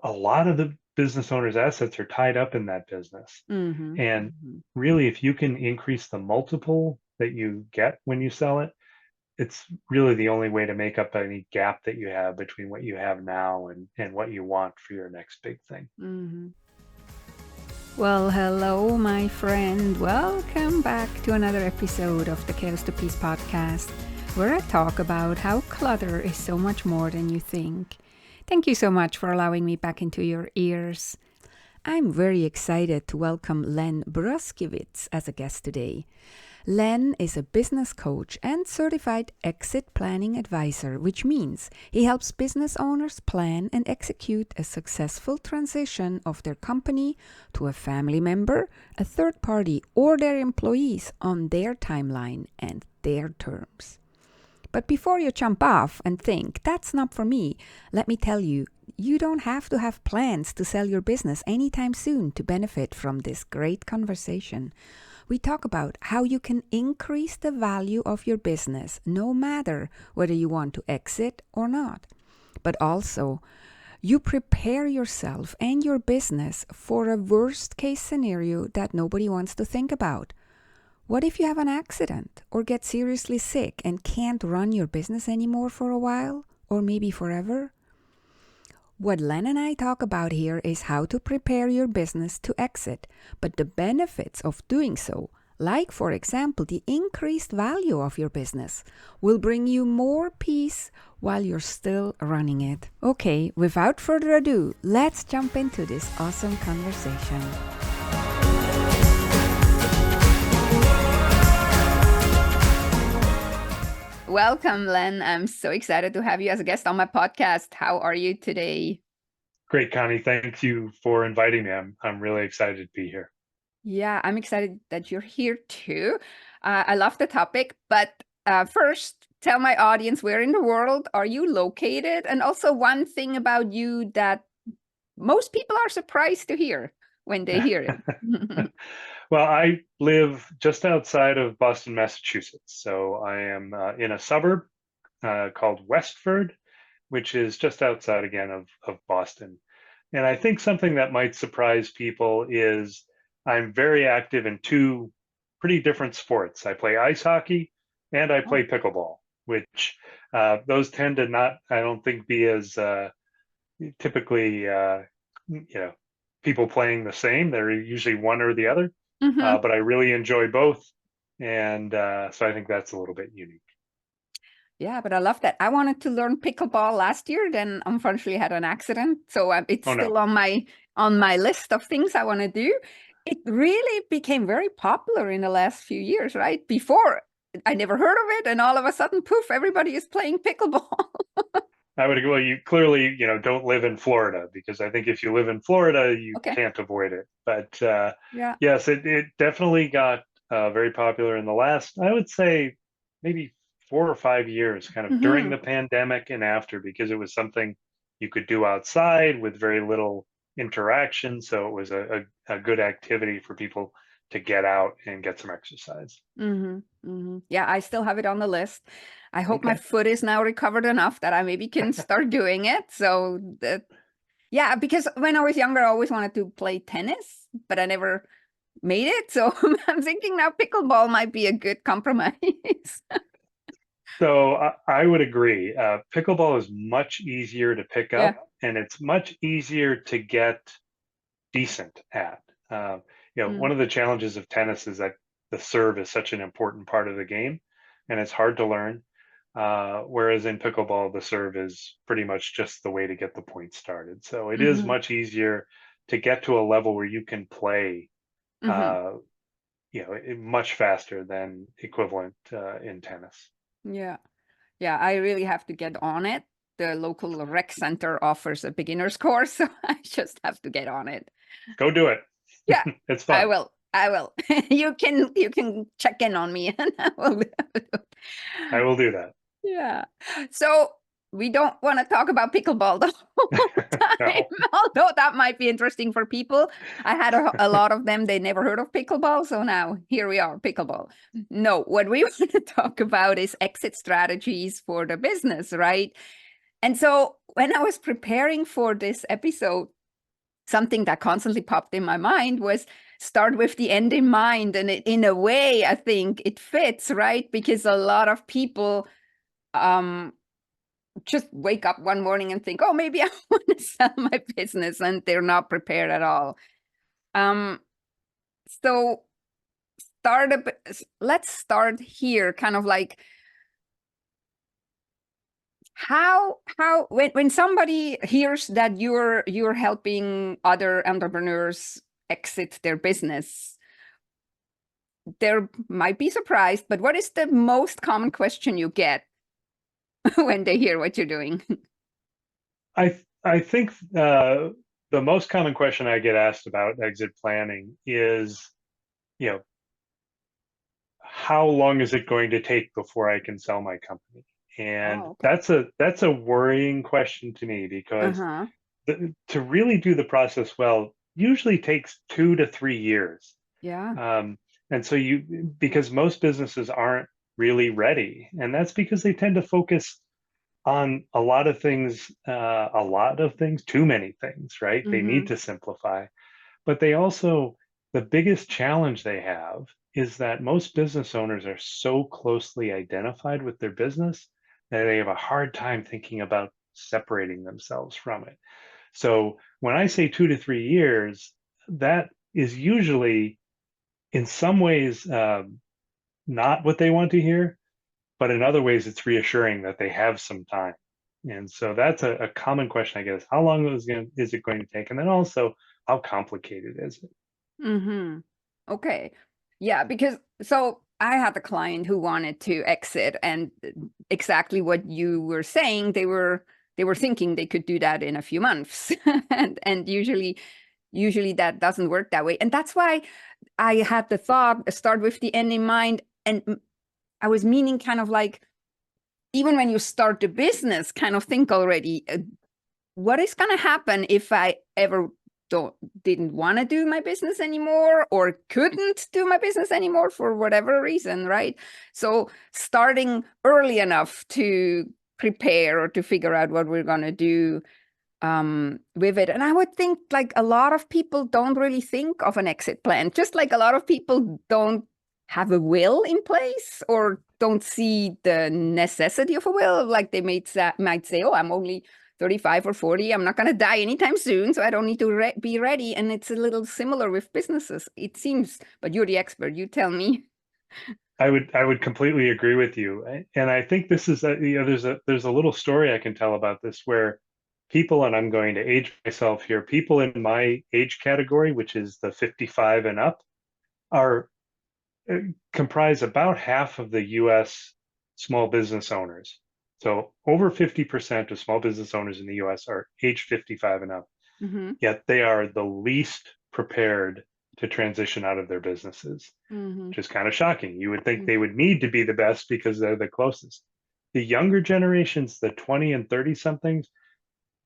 a lot of the business owner's assets are tied up in that business. Mm-hmm. And Mm-hmm. really, if you can increase the multiple that you get when you sell it, it's really the only way to make up any gap that you have between what you have now and what you want for your next big thing. Mm-hmm. Well, hello, my friend. Welcome back to another episode of the Chaos to Peace podcast, where I talk about how clutter is so much more than you think. Thank you so much for allowing me back into your ears. I'm very excited to welcome Len Bruskiewitz as a guest today. Len is a business coach and certified exit planning advisor, which means he helps business owners plan and execute a successful transition of their company to a family member, a third party, or their employees on their timeline and their terms. But before you jump off and think, that's not for me, let me tell you, you don't have to have plans to sell your business anytime soon to benefit from this great conversation. We talk about how you can increase the value of your business no matter whether you want to exit or not. But also, you prepare yourself and your business for a worst case scenario that nobody wants to think about. What if you have an accident or get seriously sick and can't run your business anymore for a while or maybe forever? What Len and I talk about here is how to prepare your business to exit, but the benefits of doing so, like for example the increased value of your business, will bring you more peace while you're still running it. Okay, without further ado, let's jump into this awesome conversation. Welcome, Len. I'm so excited to have you as a guest on my podcast. How are you today? Great, Connie. Thank you for inviting me. I'm really excited to be here. Yeah, I'm excited that you're here too. I love the topic, but first, tell my audience where in the world are you located? And also, one thing about you that most people are surprised to hear when they hear it. Well, I live just outside of Boston, Massachusetts. So I am in a suburb called Westford, which is just outside again of Boston. And I think something that might surprise people is I'm very active in two pretty different sports. I play ice hockey and I Oh. play pickleball, which those tend to not, I don't think, be as typically, people playing the same. They're usually one or the other, Mhm. but I really enjoy both. And so I think that's a little bit unique. Yeah, but I love that. I wanted to learn pickleball last year, then unfortunately had an accident. So it's Oh, no. still on my list of things I want to do. It really became very popular in the last few years, right? Before I never heard of it, and all of a sudden, poof, everybody is playing pickleball. I would agree. Well, you clearly, don't live in Florida because I think if you live in Florida, you Okay. can't avoid it. But Yeah. yes, it definitely got very popular in the last, I would say, maybe 4 or 5 years, kind of during Hmm. the pandemic and after, because it was something you could do outside with very little interaction. So it was a good activity for people to get out and get some exercise. Hmm. Hmm. Yeah, I still have it on the list. I hope my Okay. foot is now recovered enough that I maybe can start doing it. So that, yeah, because when I was younger, I always wanted to play tennis, but I never made it. So I'm thinking now pickleball might be a good compromise. So I would agree. Pickleball is much easier to pick Yeah. up, and it's much easier to get decent at. Uh, Mm. one of the challenges of tennis is that the serve is such an important part of the game, and it's hard to learn. Whereas in pickleball, the serve is pretty much just the way to get the point started. So it is Hmm. much easier to get to a level where you can play, Hmm. uh, much faster than equivalent in tennis. Yeah. Yeah. I really have to get on it. The local rec center offers a beginner's course, so I just have to get on it. Go do it. Yeah, It's I fun. will. I will. You can check in on me and I will do it. I will do that. Yeah. So we don't want to talk about pickleball the whole time, No. although that might be interesting for people. I had a lot of them, they never heard of pickleball. So now here we are, pickleball. No, what we want to talk about is exit strategies for the business, right? And so when I was preparing for this episode, something that constantly popped in my mind was start with the end in mind. And in a way, I think it fits, right? Because a lot of people just wake up one morning and think, oh, maybe I want to sell my business, and they're not prepared at all. So let's start here, kind of like how when somebody hears that you're helping other entrepreneurs exit their business, they might be surprised, but what is the most common question you get when they hear what you're doing? I think the most common question I get asked about exit planning is, how long is it going to take before I can sell my company? And Oh, okay. that's a worrying question to me, because to really do the process well usually takes 2 to 3 years. Yeah. And so because most businesses aren't really ready, and that's because they tend to focus on a lot of things, too many things, right? They need to simplify. But the biggest challenge they have is that most business owners are so closely identified with their business that they have a hard time thinking about separating themselves from it. So when I say 2 to 3 years, that is usually in some ways not what they want to hear, but in other ways it's reassuring that they have some time. And so that's a common question I get, is how long is it going to take? And then also, how complicated is it? Okay. Yeah, because so I had a client who wanted to exit, and exactly what you were saying, they were thinking they could do that in a few months. and usually that doesn't work that way. And that's why I had the thought, start with the end in mind. And I was meaning kind of like, even when you start the business, kind of think already, what is going to happen if I ever didn't want to do my business anymore, or couldn't do my business anymore for whatever reason, right? So starting early enough to prepare or to figure out what we're going to do with it. And I would think like a lot of people don't really think of an exit plan, just like a lot of people don't have a will in place or don't see the necessity of a will. Like they might say, oh, I'm only 35 or 40. I'm not going to die anytime soon, so I don't need to be ready. And it's a little similar with businesses, it seems. But you're the expert. You tell me. I would completely agree with you, and I think this is there's a little story I can tell about this, where people, and I'm going to age myself here, people in my age category, which is the 55 and up, are comprise about half of the U.S. small business owners. So over 50% of small business owners in the U.S. are age 55 and up. Yet they are the least prepared to transition out of their businesses, which is kind of shocking. You would think they would need to be the best because they're the closest. The younger generations, the 20 and 30 somethings,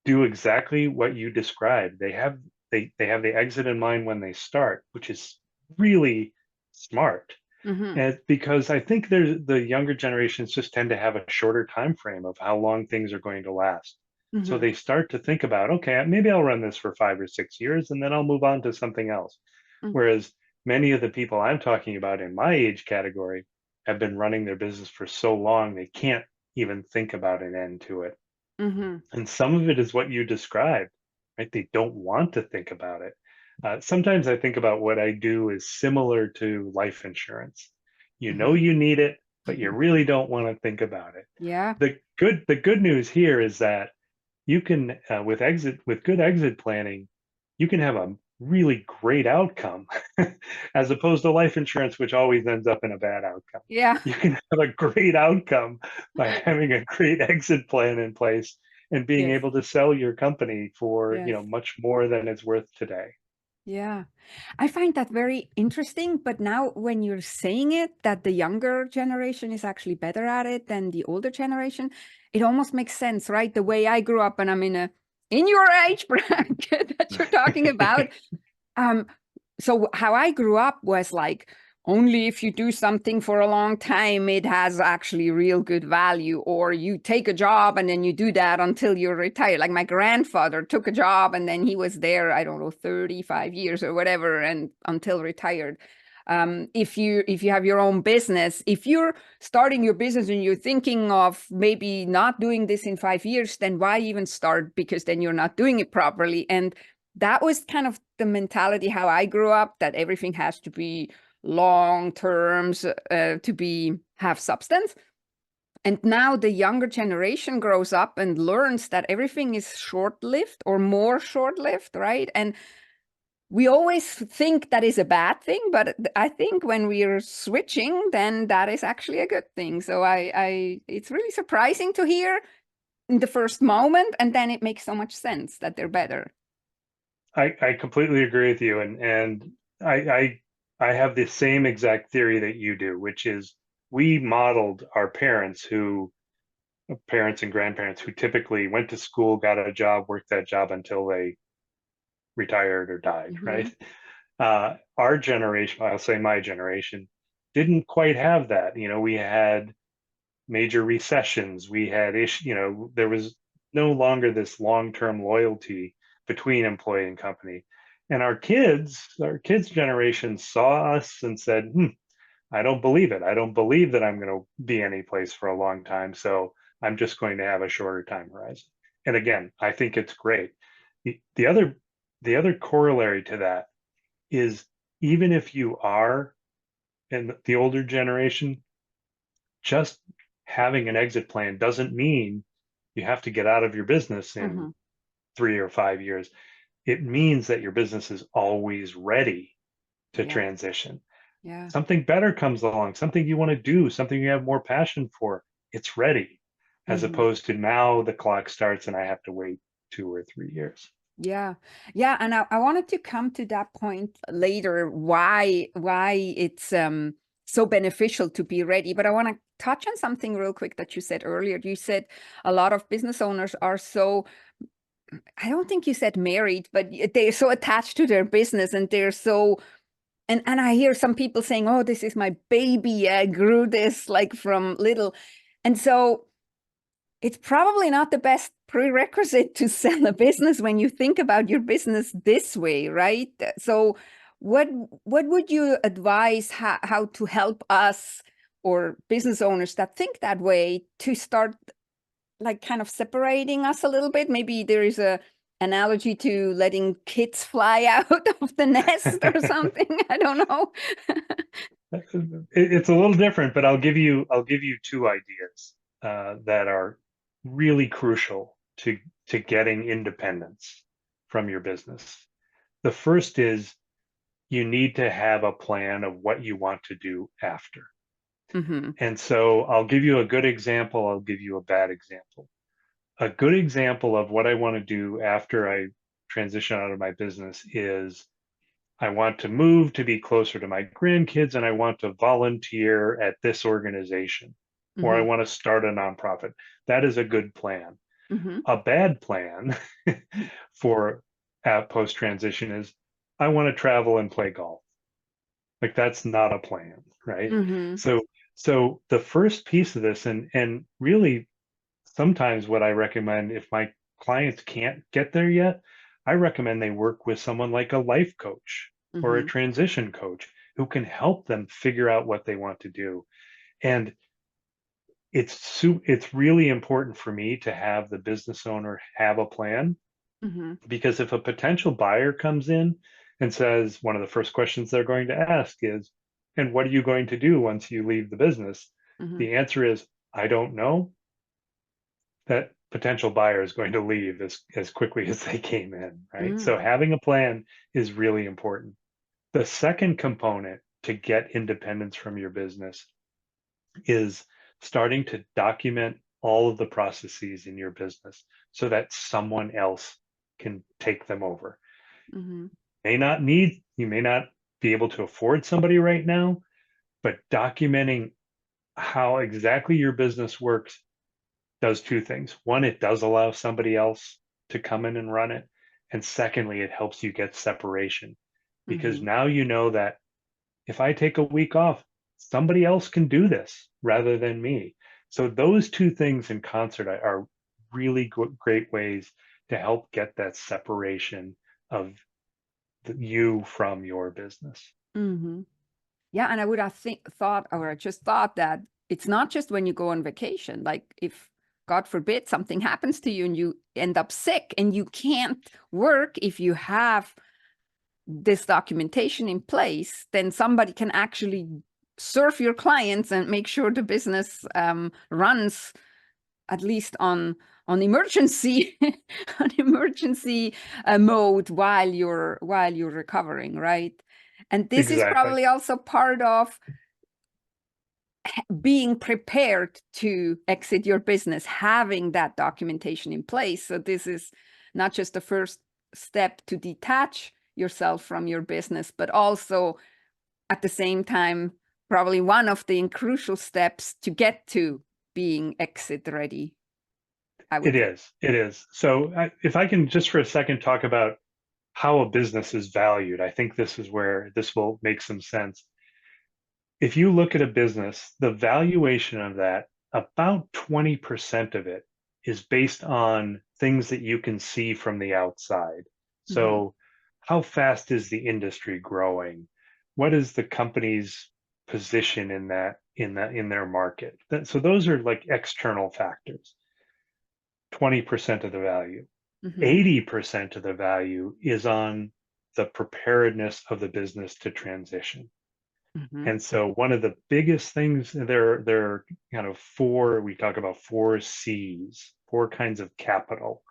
do exactly what you described. They have the exit in mind when they start, which is really smart. And because I think the younger generations just tend to have a shorter time frame of how long things are going to last. So they start to think about, okay, maybe I'll run this for 5 or 6 years and then I'll move on to something else. Whereas many of the people I'm talking about in my age category have been running their business for so long, they can't even think about an end to it. And some of it is what you described, right? They don't want to think about it. Sometimes I think about what I do is similar to life insurance. You know you need it, but you really don't want to think about it. Yeah. The good news here is that you can, with good exit planning, you can have a really great outcome as opposed to life insurance, which always ends up in a bad outcome. Yeah. You can have a great outcome by having a great exit plan in place and being Yes. able to sell your company for, Yes. much more than it's worth today. Yeah, I find that very interesting. But now when you're saying it, that the younger generation is actually better at it than the older generation, it almost makes sense, right? The way I grew up, and I'm in your age bracket that you're talking about. So how I grew up was like, only if you do something for a long time, it has actually real good value. Or you take a job and then you do that until you're retired. Like my grandfather took a job and then he was there, I don't know, 35 years or whatever, and until retired. If you have your own business, if you're starting your business and you're thinking of maybe not doing this in 5 years, then why even start? Because then you're not doing it properly. And that was kind of the mentality how I grew up, that everything has to be long terms to have substance. And now the younger generation grows up and learns that everything is short-lived or more short-lived, right? And we always think that is a bad thing, but I think when we are switching, then that is actually a good thing. So it's really surprising to hear in the first moment, and then it makes so much sense that they're better. I completely agree with you, and I have the same exact theory that you do, which is we modeled our parents and grandparents who typically went to school, got a job, worked that job until they retired or died, right? Our generation, I'll say my generation, didn't quite have that. We had major recessions. We had there was no longer this long-term loyalty between employee and company. And our kids generation saw us and said, I don't believe it. I don't believe that I'm going to be any place for a long time. So I'm just going to have a shorter time horizon. And again, I think it's great. The other corollary to that is, even if you are in the older generation, just having an exit plan doesn't mean you have to get out of your business in 3 or 5 years. It means that your business is always ready to transition. Yeah. Something better comes along, something you want to do, something you have more passion for, it's ready, as opposed to now the clock starts and I have to wait 2 or 3 years. Yeah. Yeah. And I wanted to come to that point later, why it's so beneficial to be ready. But I want to touch on something real quick that you said earlier. You said a lot of business owners are so, I don't think you said married, but they're so attached to their business, and they're so, and I hear some people saying, oh, this is my baby. I grew this like from little. And so it's probably not the best prerequisite to sell a business when you think about your business this way, right? So what would you advise how to help us or business owners that think that way to start like kind of separating us a little bit? Maybe there is a analogy to letting kids fly out of the nest or something. I don't know. It's a little different, but I'll give you two ideas that are really crucial to getting independence from your business. The first is, you need to have a plan of what you want to do after. And so I'll give you a good example. I'll give you a bad example. A good example of what I want to do after I transition out of my business is, I want to move to be closer to my grandkids, and I want to volunteer at this organization, or I want to start a nonprofit. That is a good plan. A bad plan for post transition is, I want to travel and play golf. Like, that's not a plan, right? So the first piece of this, and really sometimes what I recommend, if my clients can't get there yet, I recommend they work with someone like a life coach or a transition coach who can help them figure out what they want to do. And it's really important for me to have the business owner have a plan, because if a potential buyer comes in and says, one of the first questions they're going to ask is, and what are you going to do once you leave the business? The answer is, I don't know. That potential buyer is going to leave as quickly as they came in, right? So having a plan is really important. The second component to get independence from your business is starting to document all of the processes in your business so that someone else can take them over. You may not be able to afford somebody right now, but documenting how exactly your business works does two things. One, it does allow somebody else to come in and run it. And secondly, it helps you get separation, because now you know that if I take a week off, somebody else can do this rather than me. So those two things in concert are really great ways to help get that separation of you from your business. Mm-hmm. Yeah, and I would have thought, or I just thought that it's not just when you go on vacation. Like if, God forbid, something happens to you and you end up sick and you can't work, if you have this documentation in place, then somebody can actually serve your clients and make sure the business runs at least on emergency on emergency mode while you're recovering, right? And this is Exactly. probably also part of being prepared to exit your business, having that documentation in place. So this is not just the first step to detach yourself from your business, but also at the same time, probably one of the crucial steps to get to being exit ready, I would It think. is. It is. So if I can just for a second talk about how a business is valued, I think this is where this will make some sense. If you look at a business, the valuation of that, about 20% of it is based on things that you can see from the outside. Mm-hmm. So, how fast is the industry growing? What is the company's position in their market? So those are like external factors. 20% of the value. Mm-hmm. 80% of the value is on the preparedness of the business to transition. Mm-hmm. And so one of the biggest things there are kind of we talk about four C's, four kinds of capital.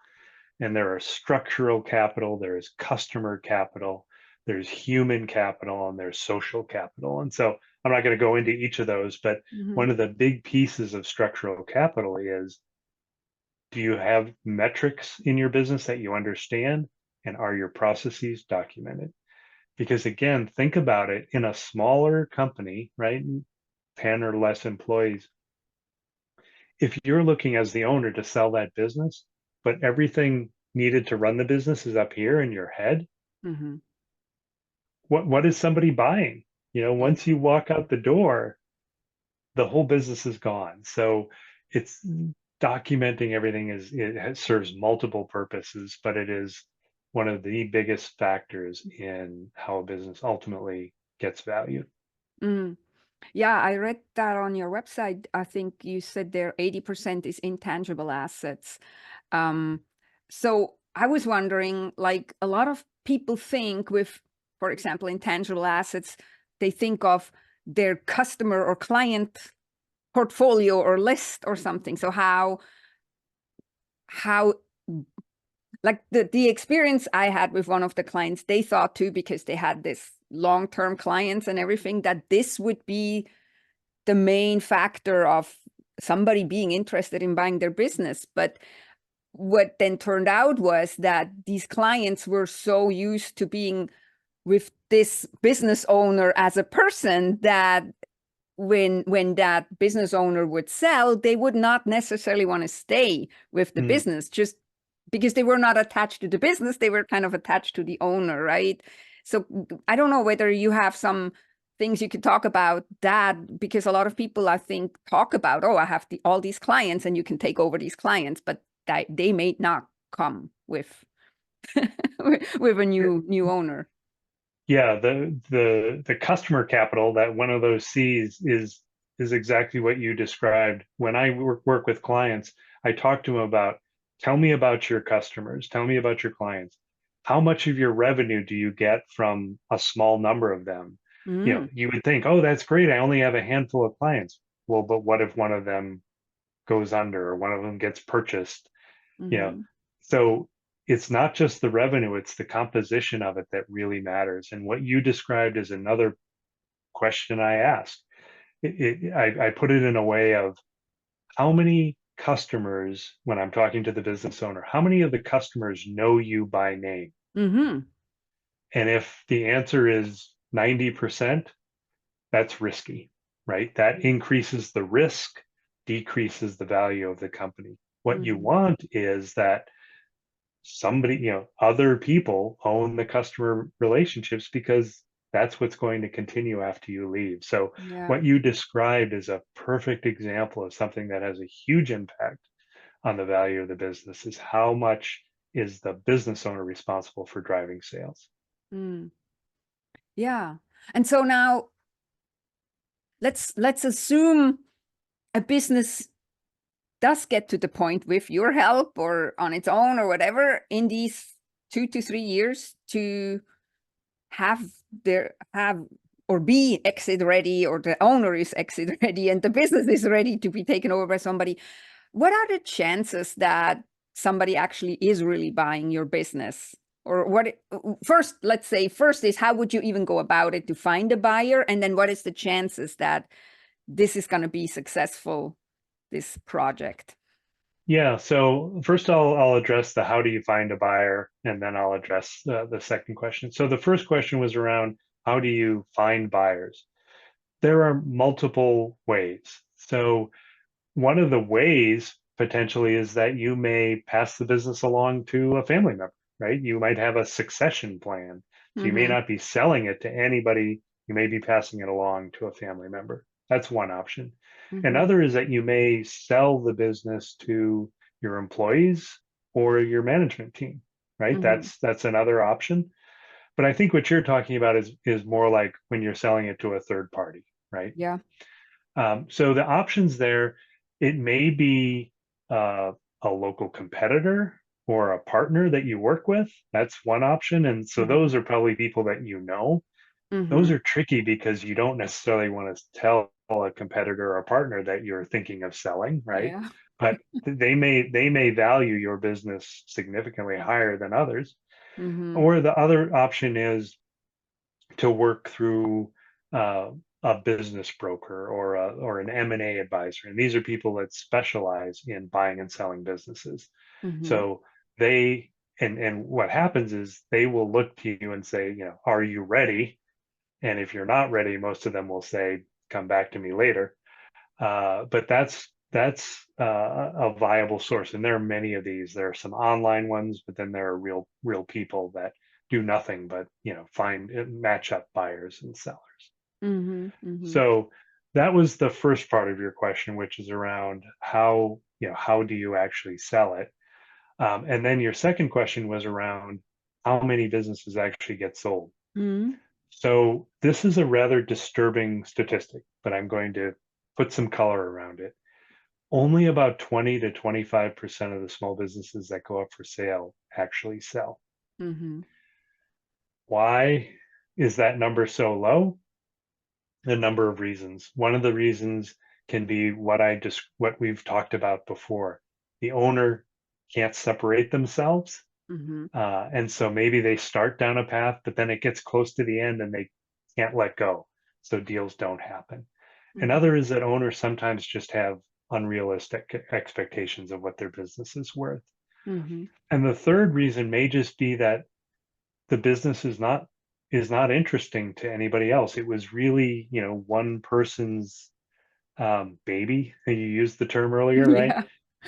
And there are structural capital, there's customer capital, there's human capital, and there's social capital. And so I'm not going to go into each of those, but Mm-hmm. one of the big pieces of structural capital is, do you have metrics in your business that you understand? And are your processes documented? Because again, think about it, in a smaller company, right? 10 or less employees, if you're looking as the owner to sell that business, but everything needed to run the business is up here in your head, Mm-hmm. what is somebody buying? Yeah. Once you walk out the door, the whole business is gone. So it's documenting everything serves multiple purposes, but it is one of the biggest factors in how a business ultimately gets valued. Mm. Yeah, I read that on your website. I think you said there 80% is intangible assets. Um, so I was wondering, like a lot of people think with, for example, intangible assets, they think of their customer or client portfolio or list or something. So how like the experience I had with one of the clients, they thought too, because they had this long-term clients and everything, that this would be the main factor of somebody being interested in buying their business. But what then turned out was that these clients were so used to being with this business owner as a person that when that business owner would sell, they would not necessarily want to stay with the Mm. business, just because they were not attached to the business, they were kind of attached to the owner, right? So I don't know whether you have some things you could talk about that, because a lot of people, I think, talk about, oh, I have all these clients and you can take over these clients, but they may not come with with a new owner. Yeah, the customer capital, that one of those C's, is exactly what you described. When I work with clients, I talk to them about, tell me about your customers, tell me about your clients. How much of your revenue do you get from a small number of them? Mm, You would think, oh, that's great, I only have a handful of clients. Well, but what if one of them goes under or one of them gets purchased? you know mm-hmm, so it's not just the revenue, it's the composition of it that really matters. And what you described is another question I asked. I put it in a way of, how many customers, when I'm talking to the business owner, how many of the customers know you by name? mm-hmm, And if the answer is 90%, that's risky, right? That increases the risk, decreases the value of the company. What you mm-hmm, want is that other people own the customer relationships, because that's what's going to continue after you leave. So Yeah. what you described is a perfect example of something that has a huge impact on the value of the business, is how much is the business owner responsible for driving sales. Mm. Yeah. And so now let's assume a business does get to the point with your help or on its own or whatever in these 2 to 3 years to have or be exit ready, or the owner is exit ready and the business is ready to be taken over by somebody. What are the chances that somebody actually is really buying your business? Or first, let's say first is, how would you even go about it to find a buyer? And then what is the chances that this is going to be successful, this project? Yeah, so first I'll address the how do you find a buyer, and then I'll address the second question. So the first question was around how do you find buyers? There are multiple ways. So one of the ways potentially is that you may pass the business along to a family member, right? You might have a succession plan. So you may Mm-hmm. not be selling it to anybody. You may be passing it along to a family member. That's one option. Mm-hmm. Another is that you may sell the business to your employees or your management team, right? Mm-hmm. That's another option. But I think what you're talking about is more like when you're selling it to a third party, right? Yeah. So the options there, it may be a local competitor or a partner that you work with. That's one option. And so Mm-hmm. those are probably people that you know. Mm-hmm. Those are tricky because you don't necessarily want to tell a competitor or partner that you're thinking of selling, right? Yeah. But they may value your business significantly higher than others. Mm-hmm. Or the other option is to work through a business broker or an M&A advisor. And these are people that specialize in buying and selling businesses. Mm-hmm. So they and what happens is they will look to you and say, are you ready? And if you're not ready, most of them will say, come back to me later. But that's a viable source, and there are many of these. There are some online ones, but then there are real people that do nothing but find match up buyers and sellers. Mm-hmm. Mm-hmm. So that was the first part of your question, which is around how do you actually sell it, and then your second question was around how many businesses actually get sold. Mm-hmm. So this is a rather disturbing statistic, but I'm going to put some color around it. Only about 20 to 25% of the small businesses that go up for sale actually sell. Mm-hmm. Why is that number so low? A number of reasons. One of the reasons can be what we've talked about before. The owner can't separate themselves, Mm-hmm. and so maybe they start down a path, but then it gets close to the end and they can't let go, so deals don't happen. Mm-hmm. Another is that owners sometimes just have unrealistic expectations of what their business is worth. Mm-hmm. And the third reason may just be that the business is not interesting to anybody else. It was really, one person's baby. You used the term earlier, right? Yeah.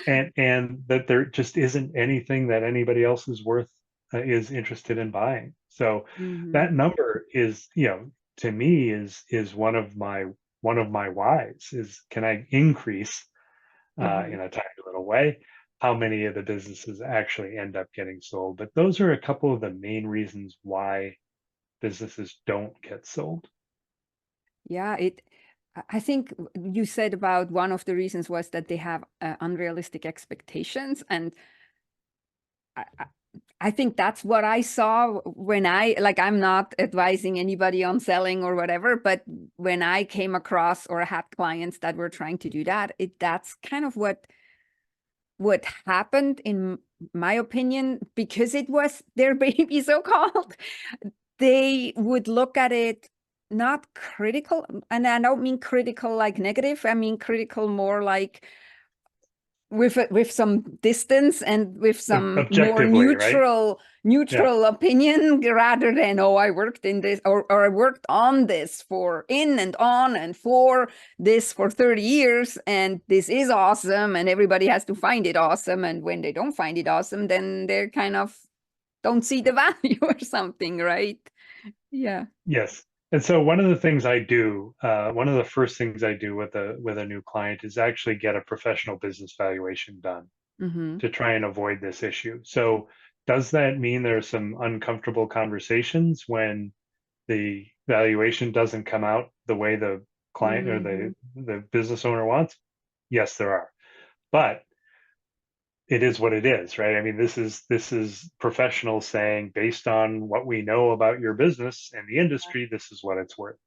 And that there just isn't anything that anybody else is interested in buying. So Mm-hmm. that number is, to me is one of my whys is, can I increase Mm-hmm. in a tiny little way how many of the businesses actually end up getting sold. But those are a couple of the main reasons why businesses don't get sold. Yeah, I think you said about one of the reasons was that they have unrealistic expectations, and I, I I think that's what I saw when I'm not advising anybody on selling or whatever, but when I came across or had clients that were trying to do that, that's kind of what happened in my opinion, because it was their baby, so called. They would look at it not critical, and I don't mean critical like negative, I mean critical more like with some distance and with some more Objectively, right? Yeah. neutral opinion, rather than, oh, I worked in this, or I worked on this for in and on and for this for 30 years, and this is awesome, and everybody has to find it awesome, and when they don't find it awesome, then they're kind of don't see the value or something, right? Yeah. Yes. And so one of the things I do, one of the first things I do with a new client is actually get a professional business valuation done Mm-hmm. to try and avoid this issue. So does that mean there's some uncomfortable conversations when the valuation doesn't come out the way the client or Mm-hmm. the business owner wants? Yes, there are. But it is what it is, right? I mean, this is professionals saying, based on what we know about your business and the industry, this is what it's worth.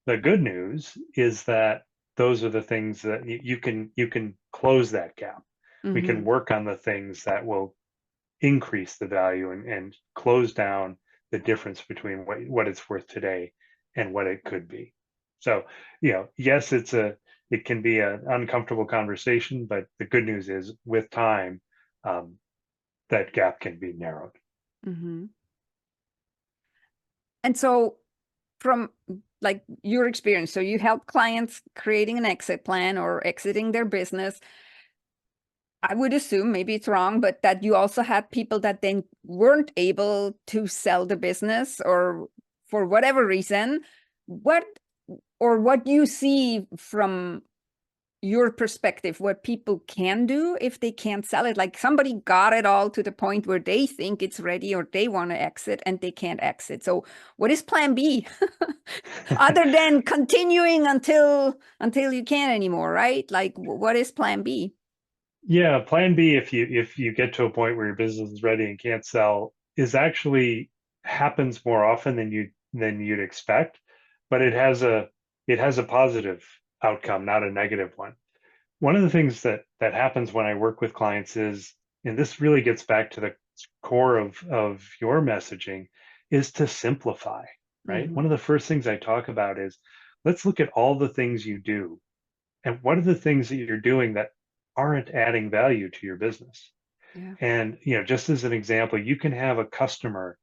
The good news is that those are the things that you can close that gap. We Mm-hmm. can work on the things that will increase the value and close down the difference between what it's worth today and what it could be. So, yes, it can be an uncomfortable conversation, but the good news is with time, um, that gap can be narrowed. Mm-hmm. And so from like your experience, so you help clients creating an exit plan or exiting their business. I would assume, maybe it's wrong, but that you also had people that then weren't able to sell the business or for whatever reason. What what you see from your perspective, what people can do if they can't sell it? Like somebody got it all to the point where they think it's ready or they want to exit and they can't exit. So what is plan B? Other than continuing until you can't anymore, right? Like what is plan B? Yeah, plan B, if you get to a point where your business is ready and can't sell, is actually happens more often than you'd expect, but it has a positive outcome, not a negative one. One of the things that happens when I work with clients is, and this really gets back to the core of your messaging, is to simplify, right? Mm-hmm. One of the first things I talk about is, let's look at all the things you do and what are the things that you're doing that aren't adding value to your business. Yeah. And just as an example, you can have a customer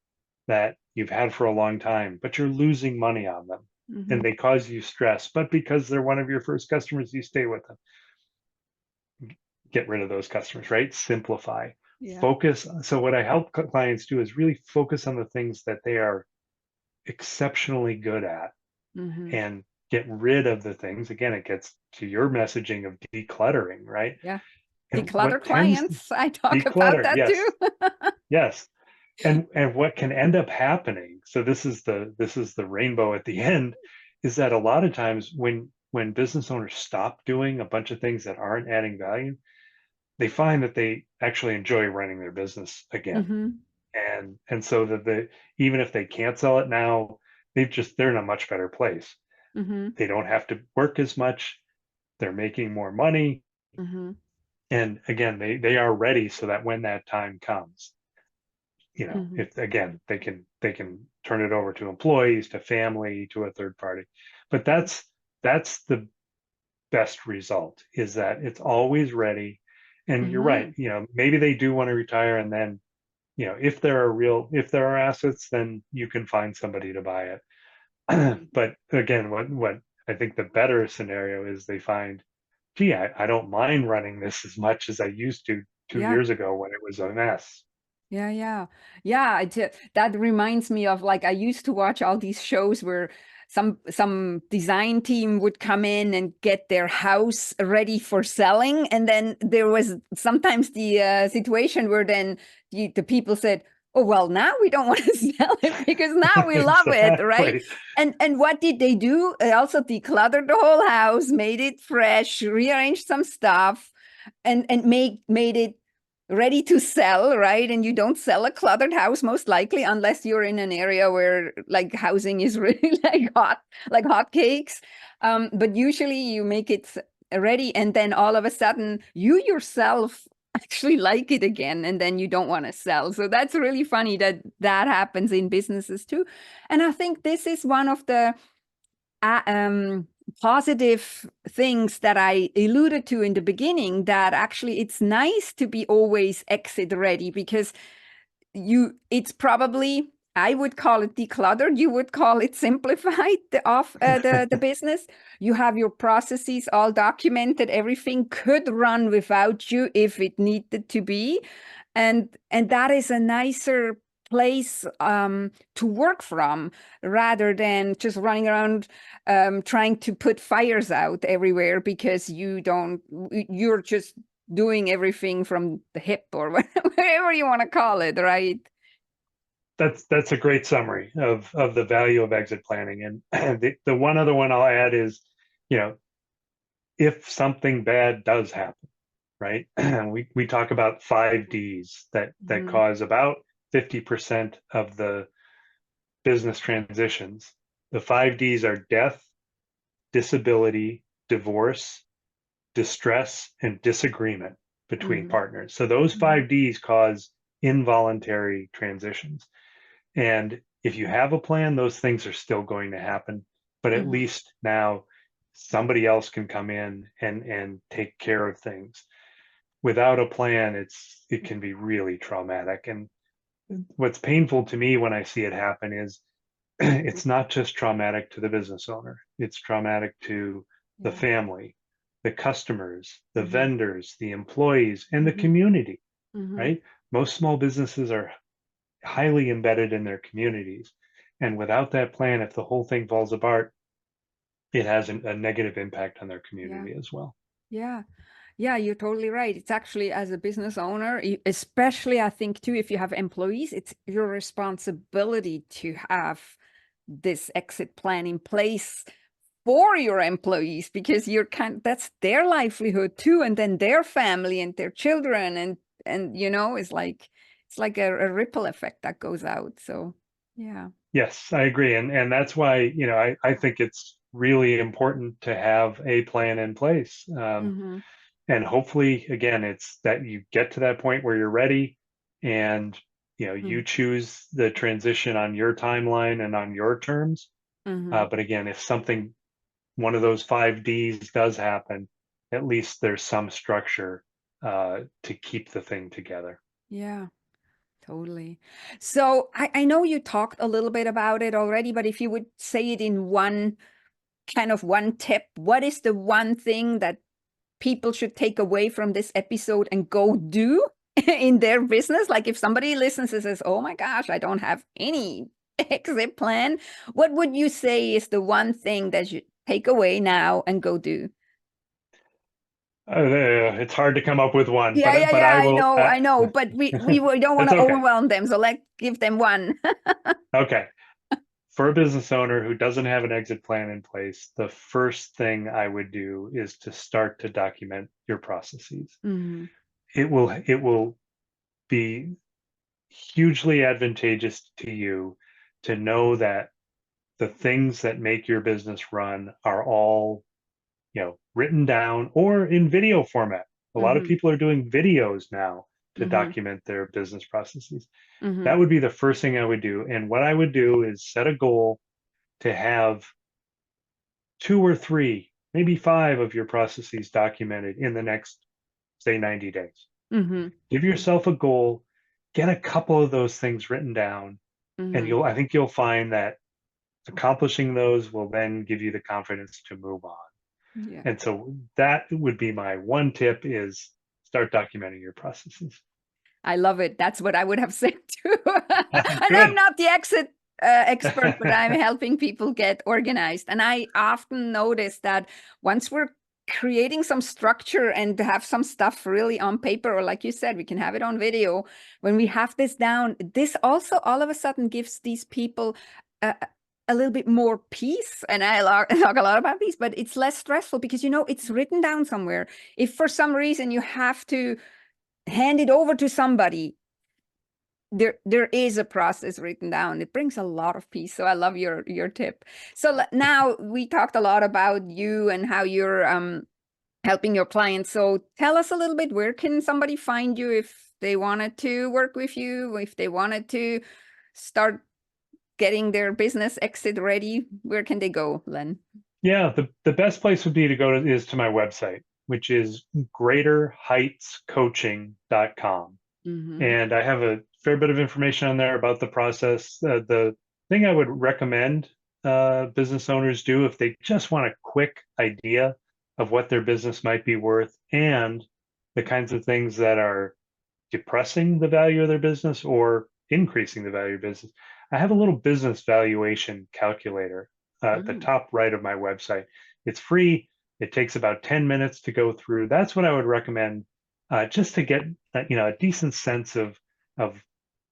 that you've had for a long time, but you're losing money on them and Mm-hmm. they cause you stress, but because they're one of your first customers, you stay with them. Get rid of those customers, right? Simplify. Yeah. Focus. So what I help clients do is really focus on the things that they are exceptionally good at Mm-hmm. and get rid of the things. Again, it gets to your messaging of decluttering, right? Yeah. And Declutter what tends clients. I talk about declutter, that yes, too. yes. And what can end up happening, so this is the rainbow at the end, is that a lot of times when business owners stop doing a bunch of things that aren't adding value, they find that they actually enjoy running their business again. Mm-hmm. And so that even if they can't sell it now, they're in a much better place. Mm-hmm. They don't have to work as much. They're making more money. Mm-hmm. And again, they are ready so that when that time comes, Mm-hmm. if again they can turn it over to employees, to family, to a third party. But that's the best result, is that it's always ready. And you're right, Mm-hmm. maybe they do want to retire, and then if there are assets, then you can find somebody to buy it. But again, what I think the better scenario is, they find, gee, I don't mind running this as much as I used to two Yeah. years ago when it was a mess. Yeah, yeah. Yeah, that reminds me of like I used to watch all these shows where some design team would come in and get their house ready for selling, and then there was sometimes the situation where then the people said, "Oh, well, now we don't want to sell it because now we love it," right? Exactly. And what did they do? They also decluttered the whole house, made it fresh, rearranged some stuff, and made it ready to sell, right? And you don't sell a cluttered house most likely unless you're in an area where like housing is really like hotcakes. But usually you make it ready, and then all of a sudden you yourself actually like it again, and then you don't want to sell. So that's really funny that that happens in businesses too. And I think this is one of the positive things that I alluded to in the beginning, that actually it's nice to be always exit ready, because it's probably, I would call it decluttered, you would call it simplified, the business. You have your processes all documented, everything could run without you if it needed to be, and that is a nicer place to work from, rather than just running around trying to put fires out everywhere because you're just doing everything from the hip or whatever you want to call it, right? That's a great summary of the value of exit planning. And the one other one I'll add is, you know, if something bad does happen, right? We talk about 5 Ds that cause about 50% of the business transitions. The 5 Ds are death, disability, divorce, distress, and disagreement between partners. So those 5 Ds cause involuntary transitions. And if you have a plan, those things are still going to happen. But at least now somebody else can come in and take care of things. Without a plan, it can be really traumatic. And what's painful to me when I see it happen is it's not just traumatic to the business owner, it's traumatic to the family, the customers, the vendors, the employees, and the community, right? Most small businesses are highly embedded in their communities. And without that plan, if the whole thing falls apart, it has a negative impact on their community as well. Yeah. Yeah, you're totally right. It's actually, as a business owner, especially I think too, if you have employees, it's your responsibility to have this exit plan in place for your employees, because that's their livelihood too, and then their family and their children, and it's like a ripple effect that goes out. So yeah. Yes, I agree. And that's why, I think it's really important to have a plan in place. And hopefully, again, it's that you get to that point where you're ready and, you choose the transition on your timeline and on your terms. But again, if one of those 5 Ds does happen, at least there's some structure to keep the thing together. Yeah. Totally. So I know you talked a little bit about it already, but if you would say it in one tip, what is the one thing that people should take away from this episode and go do in their business? Like if somebody listens and says, oh my gosh, I don't have any exit plan, what would you say is the one thing that you take away now and go do? It's hard to come up with one, Yeah, but I will. I know, but we don't want It's to okay. overwhelm them, so let's give them one. Okay. For a business owner who doesn't have an exit plan in place, the first thing I would do is to start to document your processes. It will be hugely advantageous to you to know that the things that make your business run are all, written down or in video format. A lot of people are doing videos now to document their business processes. That would be the first thing I would do. And what I would do is set a goal to have 2 or 3, maybe 5 of your processes documented in the next, say, 90 days. Give yourself a goal, get a couple of those things written down, and I think you'll find that accomplishing those will then give you the confidence to move on. Yeah. And so that would be my one tip, is start documenting your processes. I love it. That's what I would have said too. And I'm not the exit expert, but I'm helping people get organized. And I often notice that once we're creating some structure and have some stuff really on paper, or like you said, we can have it on video. When we have this down, this also all of a sudden gives these people a little bit more peace. And I talk a lot about peace, but it's less stressful because, it's written down somewhere. If for some reason you have to hand it over to somebody, there is a process written down. It brings a lot of peace. So I love your tip. So now we talked a lot about you and how you're helping your clients. So tell us a little bit, where can somebody find you if they wanted to work with you, if they wanted to start getting their business exit ready? Where can they go, Len? Yeah, the best place would be to go to my website, which is greaterheightscoaching.com. And I have a fair bit of information on there about the process. The thing I would recommend business owners do, if they just want a quick idea of what their business might be worth and the kinds of things that are depressing the value of their business or increasing the value of business, I have a little business valuation calculator at the Mm. top right of my website. It's free. It takes about 10 minutes to go through. That's what I would recommend, just to get a decent sense of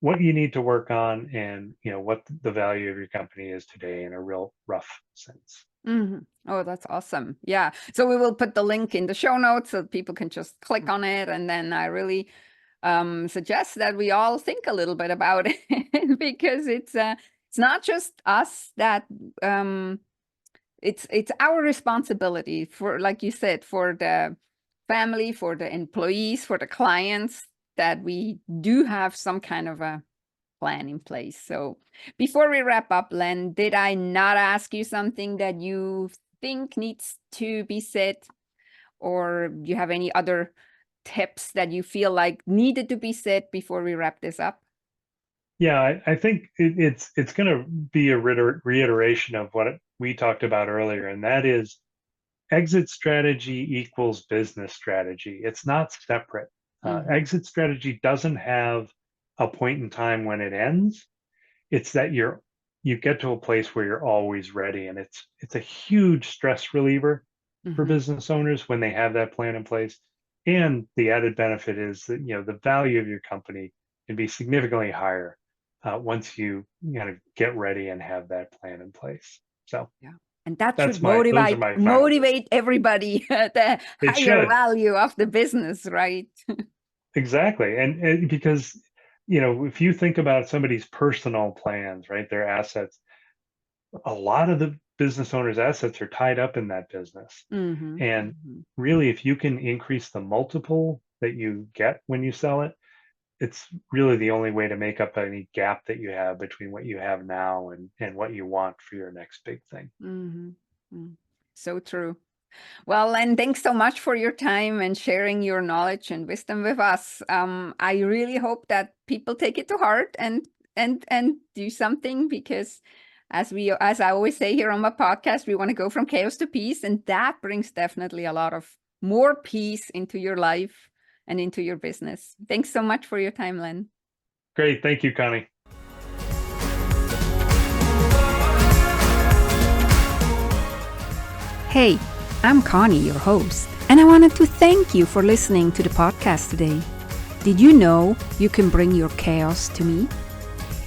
what you need to work on, and what the value of your company is today in a real rough sense. Mhm. Oh, that's awesome. Yeah. So we will put the link in the show notes so people can just click on it. And then I really suggest that we all think a little bit about it because it's not just us that it's our responsibility for, like you said, for the family, for the employees, for the clients, that we do have some kind of a plan in place. So before we wrap up, Len, did I not ask you something that you think needs to be said? Or do you have any other tips that you feel like needed to be said before we wrap this up? Yeah, I think it's going to be a reiteration of what we talked about earlier, and that is exit strategy equals business strategy. It's not separate. Hmm. Exit strategy doesn't have a point in time when it ends. It's that you get to a place where you're always ready, and it's a huge stress reliever for Hmm. business owners when they have that plan in place. And the added benefit is that the value of your company can be significantly higher once you kind of get ready and have that plan in place. So Yeah. And that should those are motivate my final words. motivate everybody the It higher should. value of the business, right? Exactly. And because, if you think about somebody's personal plans, right, their assets, a lot of the business owner's assets are tied up in that business. Hmm. And Hmm. really, if you can increase the multiple that you get when you sell it, it's really the only way to make up any gap that you have between what you have now and what you want for your next big thing. Hmm. So true. Well, and thanks so much for your time and sharing your knowledge and wisdom with us. I really hope that people take it to heart and do something, because as I always say here on my podcast, we want to go from chaos to peace, and that brings definitely a lot of more peace into your life and into your business. Thanks so much for your time, Len. Great. Thank you, Connie. Hey, I'm Connie, your host, and I wanted to thank you for listening to the podcast today. Did you know you can bring your chaos to me?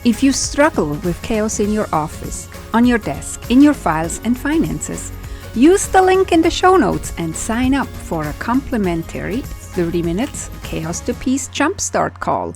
If you struggle with chaos in your office, on your desk, in your files and finances, use the link in the show notes and sign up for a complimentary 30 minutes Chaos to Peace Jumpstart call